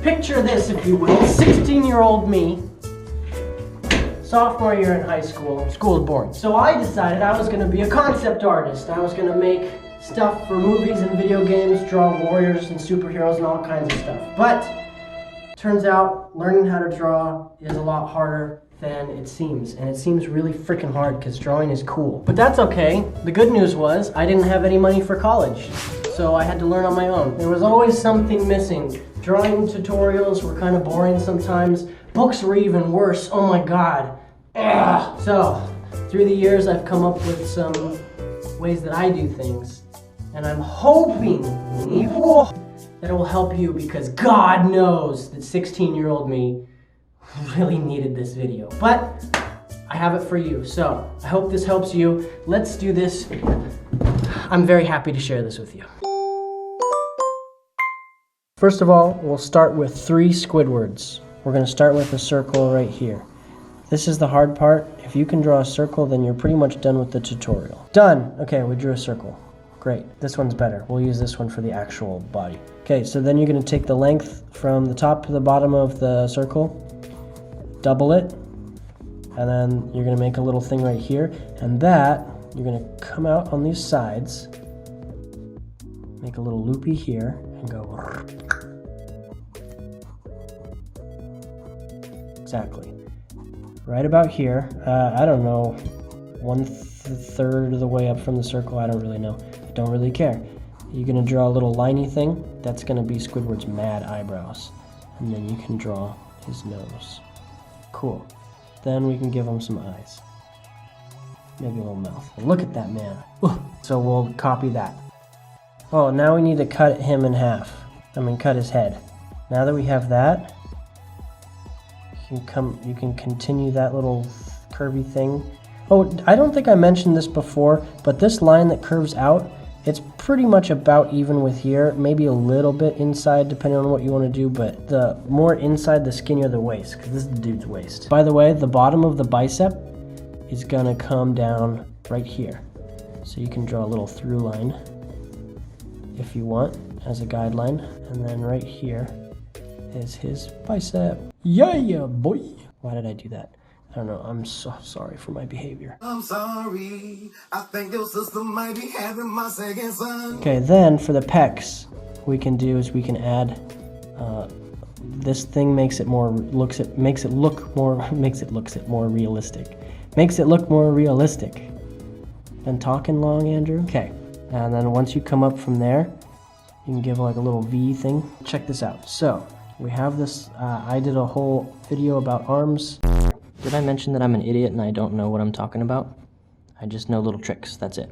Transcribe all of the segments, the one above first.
picture this, if you will. 16-year-old me, sophomore year in high school. School is boring. So I decided I was gonna be a concept artist. I was gonna make stuff for movies and video games, draw warriors and superheroes and all kinds of stuff. But turns out learning how to draw is a lot harder than it seems. And it seems really freaking hard because drawing is cool. But that's okay. The good news was I didn't have any money for college. So I had to learn on my own. There was always something missing. Drawing tutorials were kind of boring sometimes. Books were even worse. Oh my God. Ugh. So through the years, I've come up with some ways that I do things. And I'm hoping that it will help you because God knows that 16-year-old me really needed this video. But I have it for you. So I hope this helps you. Let's do this. I'm very happy to share this with you. First of all, we'll start with 3 Squidwards. We're going to start with a circle right here. This is the hard part. If you can draw a circle, then you're pretty much done with the tutorial. Done! Okay, we drew a circle. Great. This one's better. We'll use this one for the actual body. Okay, so then you're going to take the length from the top to the bottom of the circle, double it, and then you're going to make a little thing right here, and that, you're going to come out on these sides, make a little loopy here, and go. Exactly. Right about here, I don't know, 1/3 of the way up from the circle, I don't really know. I don't really care. You're gonna draw a little liney thing. That's gonna be Squidward's mad eyebrows. And then you can draw his nose. Cool. Then we can give him some eyes. Maybe a little mouth. Look at that man. So we'll copy that. Oh, now we need to cut him in half. Cut his head. Now that we have that, you can continue that little curvy thing. Oh, I don't think I mentioned this before, but this line that curves out, it's pretty much about even with here, maybe a little bit inside depending on what you want to do, but the more inside the skinnier the waist, because this is the dude's waist. By the way, the bottom of the bicep is gonna come down right here. So you can draw a little through line if you want as a guideline, and then right here is his bicep. Yeah, boy. Why did I do that? I don't know. I'm so sorry for my behavior. I'm sorry. I think your sister might be having my second son. Okay, then for the pecs, what we can do is we can add this thing makes it more realistic. Makes it look more realistic. Been talking long, Andrew? Okay. And then once you come up from there, you can give like a little V thing. Check this out. So we have this, I did a whole video about arms. Did I mention that I'm an idiot and I don't know what I'm talking about? I just know little tricks, that's it.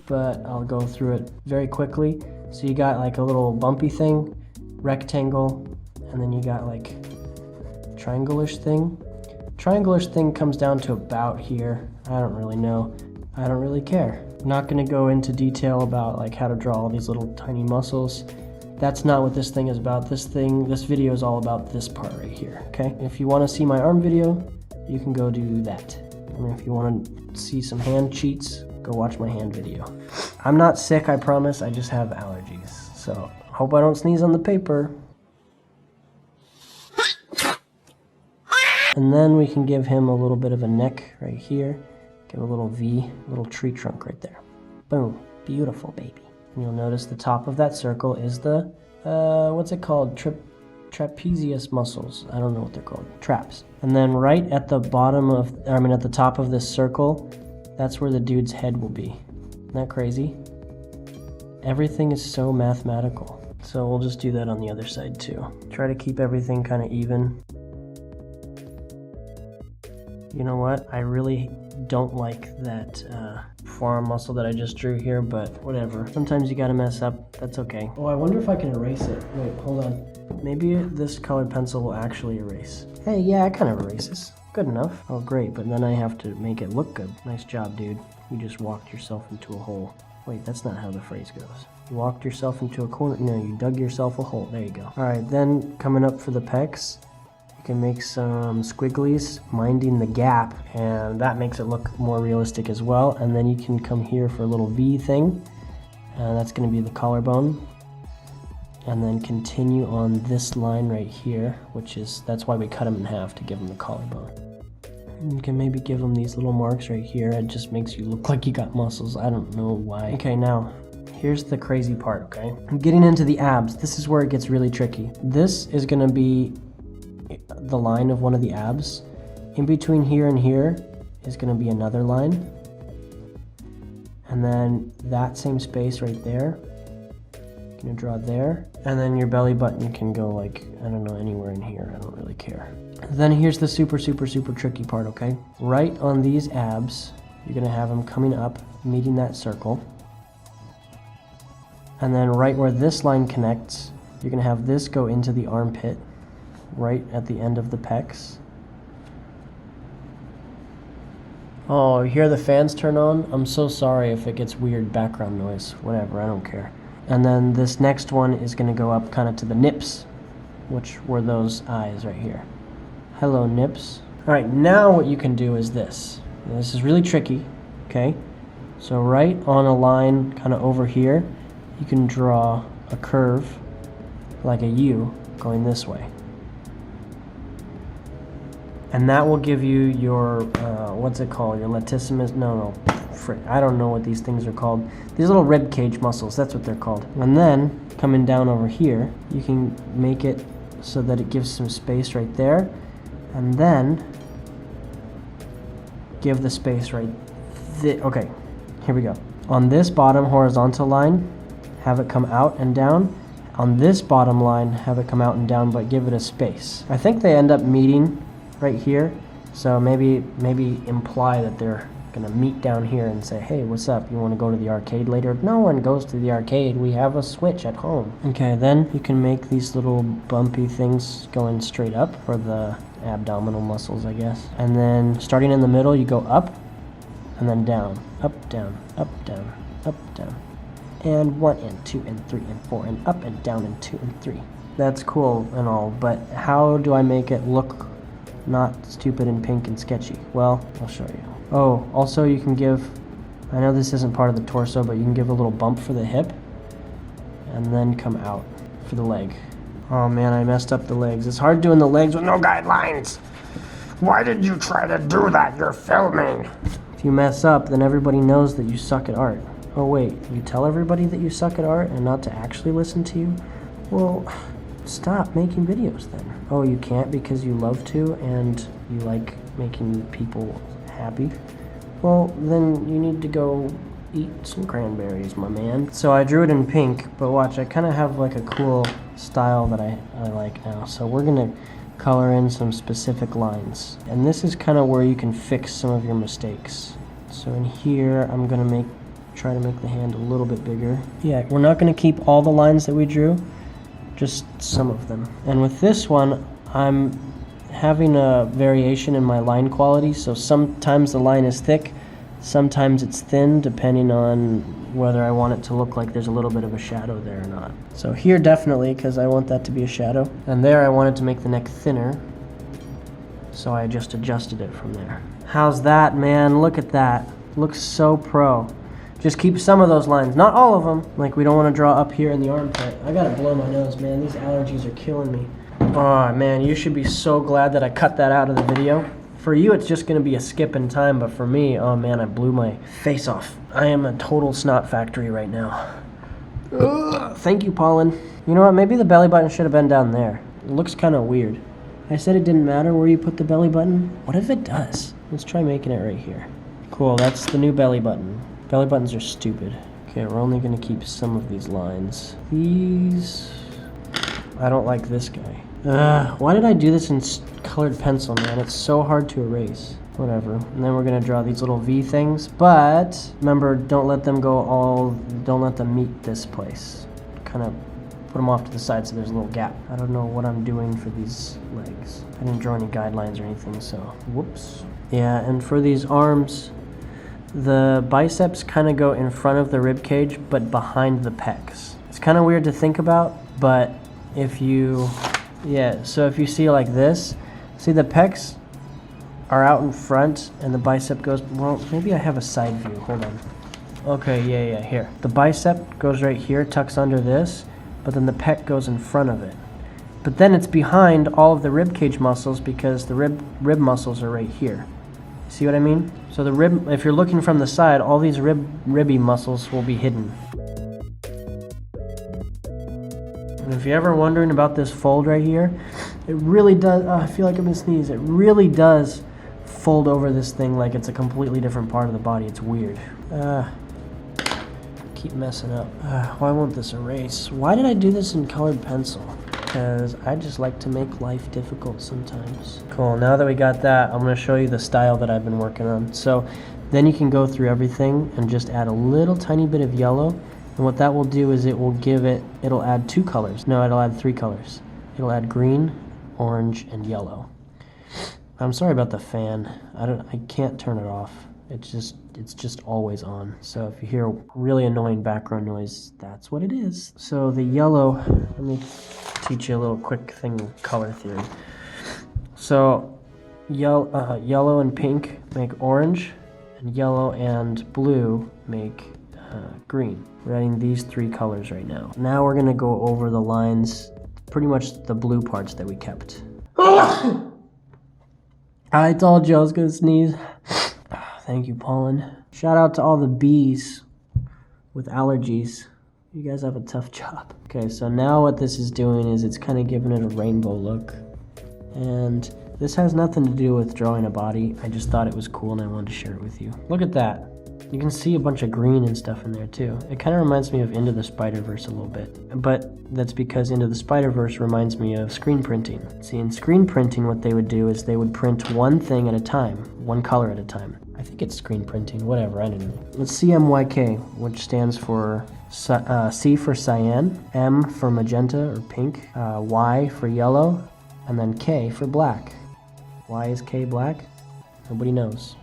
But I'll go through it very quickly. So you got like a little bumpy thing, rectangle, and then you got like triangle-ish thing. Triangle-ish thing comes down to about here. I don't really know. I don't really care. I'm not gonna go into detail about like how to draw all these little tiny muscles. That's not what this thing is about. This video is all about this part right here, okay? If you wanna see my arm video, you can go do that. And if you wanna see some hand cheats, go watch my hand video. I'm not sick, I promise, I just have allergies. So, hope I don't sneeze on the paper. And then we can give him a little bit of a neck right here. Give a little V, little tree trunk right there. Boom, beautiful baby. And you'll notice the top of that circle is the, what's it called? Trapezius muscles. I don't know what they're called. Traps. And then right at the bottom of, at the top of this circle, that's where the dude's head will be. Isn't that crazy? Everything is so mathematical. So we'll just do that on the other side too. Try to keep everything kind of even. You know what? I really don't like that forearm muscle that I just drew here, but whatever. Sometimes you gotta mess up. That's okay. Oh, I wonder if I can erase it. Wait, hold on. Maybe this colored pencil will actually erase. Hey, yeah, it kind of erases. Good enough. Oh, great, but then I have to make it look good. Nice job, dude. You just walked yourself into a hole. Wait, that's not how the phrase goes. You walked yourself into a corner. No, you dug yourself a hole. There you go. All right, then coming up for the pecs, you can make some squigglies, minding the gap, and that makes it look more realistic as well. And then you can come here for a little V thing, and that's gonna be the collarbone. and then continue on this line right here, that's why we cut them in half, to give them the collarbone. You can maybe give them these little marks right here. It just makes you look like you got muscles. I don't know why. Okay, now here's the crazy part, okay? I'm getting into the abs. This is where it gets really tricky. This is gonna be the line of one of the abs. In between here and here is gonna be another line. And then that same space right there, you're gonna draw there. And then your belly button can go like, I don't know, anywhere in here. I don't really care. Then here's the super tricky part, okay? Right on these abs, you're gonna have them coming up, meeting that circle. And then right where this line connects, you're gonna have this go into the armpit, right at the end of the pecs. Oh, you hear the fans turn on? I'm so sorry if it gets weird background noise. Whatever, I don't care. And then this next one is gonna go up kind of to the nips, which were those eyes right here. Hello, nips. All right, now what you can do is this. Now, this is really tricky, okay? So right on a line kind of over here, you can draw a curve like a U going this way. And that will give you your, what's it called? Your latissimus, no, frick, I don't know what these things are called. These little rib cage muscles, that's what they're called. And then, coming down over here, you can make it so that it gives some space right there. And then, give the space right okay, here we go. On this bottom horizontal line, have it come out and down. On this bottom line, have it come out and down, but give it a space. I think they end up meeting right here, so maybe imply that they're gonna meet down here and say, hey, what's up, you want to go to the arcade later? No one goes to the arcade, we have a Switch at home. Okay, then you can make these little bumpy things going straight up for the abdominal muscles, I guess. And then starting in the middle, you go up and then down, up, down, up, down, up, down, and 1 and 2 and 3 and 4 and up and down and 2 and 3. That's cool and all, but how do I make it look not stupid and pink and sketchy? Well, I'll show you. Oh, also you can give, I know this isn't part of the torso, but you can give a little bump for the hip and then come out for the leg. Oh man, I messed up the legs. It's hard doing the legs with no guidelines. Why did you try to do that? You're filming. If you mess up, then everybody knows that you suck at art. Oh wait, you tell everybody that you suck at art and not to actually listen to you? Well, stop making videos then. Oh, you can't because you love to and you like making people happy? Well, then you need to go eat some cranberries, my man. So I drew it in pink, but watch, I kind of have like a cool style that I like now. So we're gonna color in some specific lines. And this is kind of where you can fix some of your mistakes. So in here, I'm gonna try to make the hand a little bit bigger. Yeah, we're not gonna keep all the lines that we drew, just some of them. And with this one, I'm having a variation in my line quality, so sometimes the line is thick, sometimes it's thin, depending on whether I want it to look like there's a little bit of a shadow there or not. So here definitely, because I want that to be a shadow. And there I wanted to make the neck thinner, so I just adjusted it from there. How's that, man? Look at that. Looks so pro. Just keep some of those lines, not all of them. Like we don't want to draw up here in the armpit. I gotta blow my nose, man. These allergies are killing me. Oh man, you should be so glad that I cut that out of the video. For you, it's just gonna be a skip in time, but for me, oh man, I blew my face off. I am a total snot factory right now. Ugh, thank you, Pollen. You know what, maybe the belly button should have been down there. It looks kind of weird. I said it didn't matter where you put the belly button. What if it does? Let's try making it right here. Cool, that's the new belly button. Belly buttons are stupid. Okay, we're only gonna keep some of these lines. These, I don't like this guy. Why did I do this in colored pencil, man? It's so hard to erase. Whatever. And then we're gonna draw these little V things, but remember, don't let them meet this place. Kind of put them off to the side so there's a little gap. I don't know what I'm doing for these legs. I didn't draw any guidelines or anything, so whoops. Yeah, and for these arms, the biceps kind of go in front of the rib cage, but behind the pecs. It's kind of weird to think about, but if you see like this, see the pecs are out in front and the bicep goes, well, maybe I have a side view, hold on. Okay, yeah, here. The bicep goes right here, tucks under this, but then the pec goes in front of it. But then it's behind all of the rib cage muscles because the rib muscles are right here. See what I mean? So the rib, if you're looking from the side, all these ribby muscles will be hidden. And if you're ever wondering about this fold right here, it really does, I feel like I'm gonna sneeze. It really does fold over this thing like it's a completely different part of the body. It's weird. Keep messing up. Why won't this erase? Why did I do this in colored pencil? Because I just like to make life difficult sometimes. Cool, now that we got that, I'm gonna show you the style that I've been working on. So then you can go through everything and just add a little tiny bit of yellow. And what that will do is it'll add 2 colors. No, it'll add 3 colors. It'll add green, orange, and yellow. I'm sorry about the fan. I can't turn it off. It's just always on. So if you hear really annoying background noise, that's what it is. So the yellow, let me teach you a little quick thing of color theory. So yellow and pink make orange, and yellow and blue make green. We're adding these 3 colors right now. Now we're gonna go over the lines, pretty much the blue parts that we kept. I told you I was gonna sneeze. Thank you, pollen. Shout out to all the bees with allergies. You guys have a tough job. Okay, so now what this is doing is it's kind of giving it a rainbow look. And this has nothing to do with drawing a body. I just thought it was cool and I wanted to share it with you. Look at that. You can see a bunch of green and stuff in there too. It kind of reminds me of Into the Spider-Verse a little bit. But that's because Into the Spider-Verse reminds me of screen printing. See, in screen printing what they would do is they would print one thing at a time, one color at a time. I think it's screen printing, whatever, I don't know. Let's CMYK, which stands for C for cyan, M for magenta or pink, Y for yellow, and then K for black. Why is K black? Nobody knows.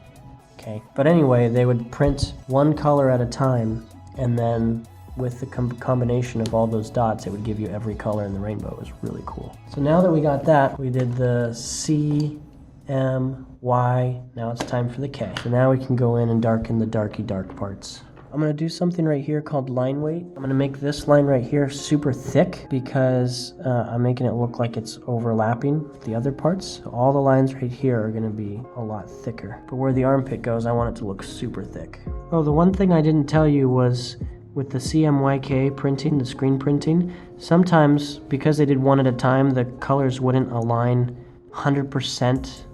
Okay. But anyway, they would print one color at a time, and then with the combination of all those dots, it would give you every color in the rainbow. It was really cool. So now that we got that, we did the C, M, Y. Now it's time for the K. So now we can go in and darken the dark parts. I'm gonna do something right here called line weight. I'm gonna make this line right here super thick because I'm making it look like it's overlapping the other parts. So all the lines right here are gonna be a lot thicker. But where the armpit goes, I want it to look super thick. Oh, the one thing I didn't tell you was with the CMYK printing, the screen printing, sometimes because they did one at a time, the colors wouldn't align 100%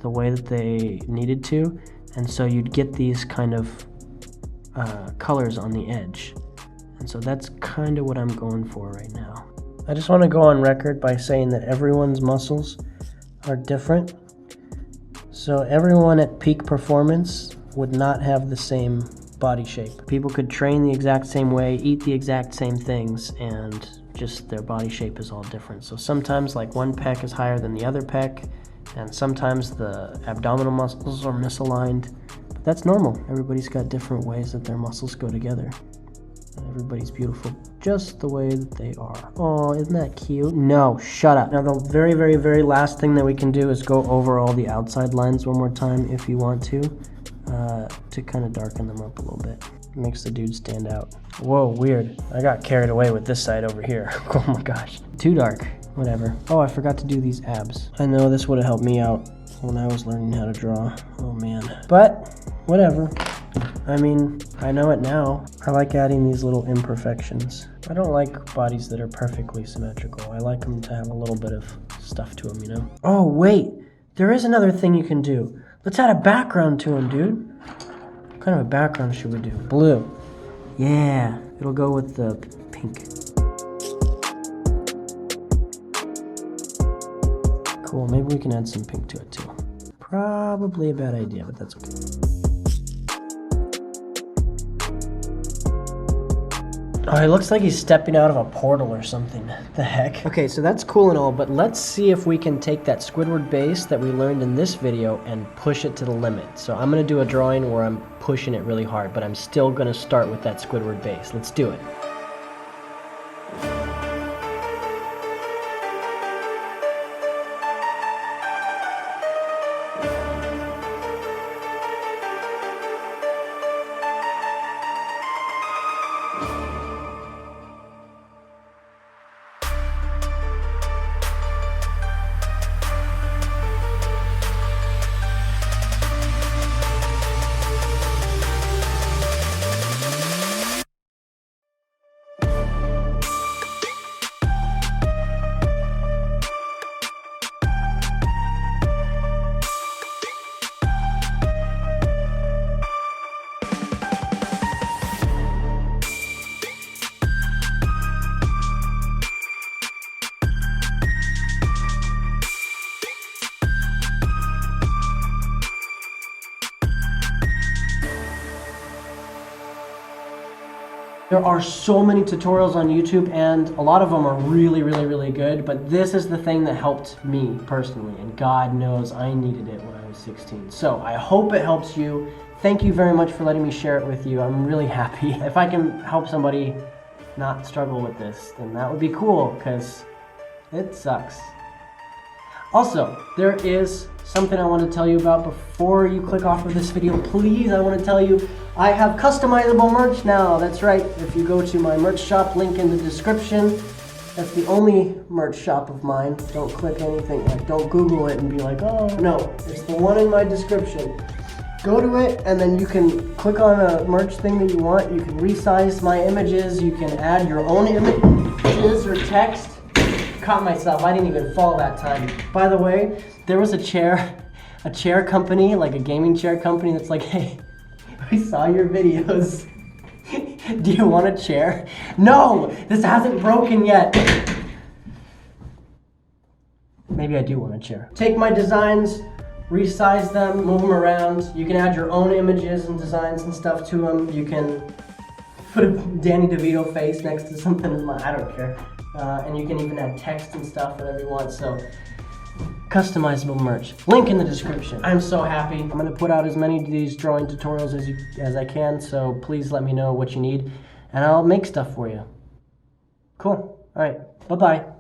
the way that they needed to. And so you'd get these kind of colors on the edge. And so that's kind of what I'm going for right now. I just want to go on record by saying that everyone's muscles are different. So everyone at peak performance would not have the same body shape. People could train the exact same way, eat the exact same things, and just their body shape is all different. So sometimes like one pec is higher than the other pec, and sometimes the abdominal muscles are misaligned. That's normal. Everybody's got different ways that their muscles go together. Everybody's beautiful just the way that they are. Oh, isn't that cute? No, shut up. Now the very, very, very last thing that we can do is go over all the outside lines one more time if you want to kind of darken them up a little bit. It makes the dude stand out. Whoa, weird. I got carried away with this side over here. Oh my gosh. Too dark. Whatever. Oh, I forgot to do these abs. I know this would have helped me out when I was learning how to draw. Oh man. But whatever. I mean, I know it now. I like adding these little imperfections. I don't like bodies that are perfectly symmetrical. I like them to have a little bit of stuff to them, you know? Oh, wait. There is another thing you can do. Let's add a background to them, dude. What kind of a background should we do? Blue. Yeah. It'll go with the pink. Cool. Maybe we can add some pink to it, too. Probably a bad idea, but that's okay. Oh, it looks like he's stepping out of a portal or something. The heck? Okay, so that's cool and all, but let's see if we can take that Squidward base that we learned in this video and push it to the limit. So I'm gonna do a drawing where I'm pushing it really hard, but I'm still gonna start with that Squidward base. Let's do it. There are so many tutorials on YouTube, and a lot of them are really, really, really good, but this is the thing that helped me personally, and God knows I needed it when I was 16. So I hope it helps you. Thank you very much for letting me share it with you. I'm really happy. If I can help somebody not struggle with this, then that would be cool, because it sucks. Also, there is something I want to tell you about before you click off of this video. Please, I want to tell you, I have customizable merch now. That's right. If you go to my merch shop, link in the description. That's the only merch shop of mine. Don't click anything, like don't Google it and be like, oh, no, it's the one in my description. Go to it, and then you can click on a merch thing that you want. You can resize my images. You can add your own images or text. Caught myself, I didn't even fall that time. By the way, there was a chair company, like a gaming chair company that's like, hey, we saw your videos. Do you want a chair? No, this hasn't broken yet. Maybe I do want a chair. Take my designs, resize them, move them around. You can add your own images and designs and stuff to them. You can put a Danny DeVito face next to something in my, I don't care. And you can even add text and stuff, whatever you want. So, customizable merch. Link in the description. I'm so happy. I'm gonna put out as many of these drawing tutorials as I can, so please let me know what you need, and I'll make stuff for you. Cool. All right. Bye-bye.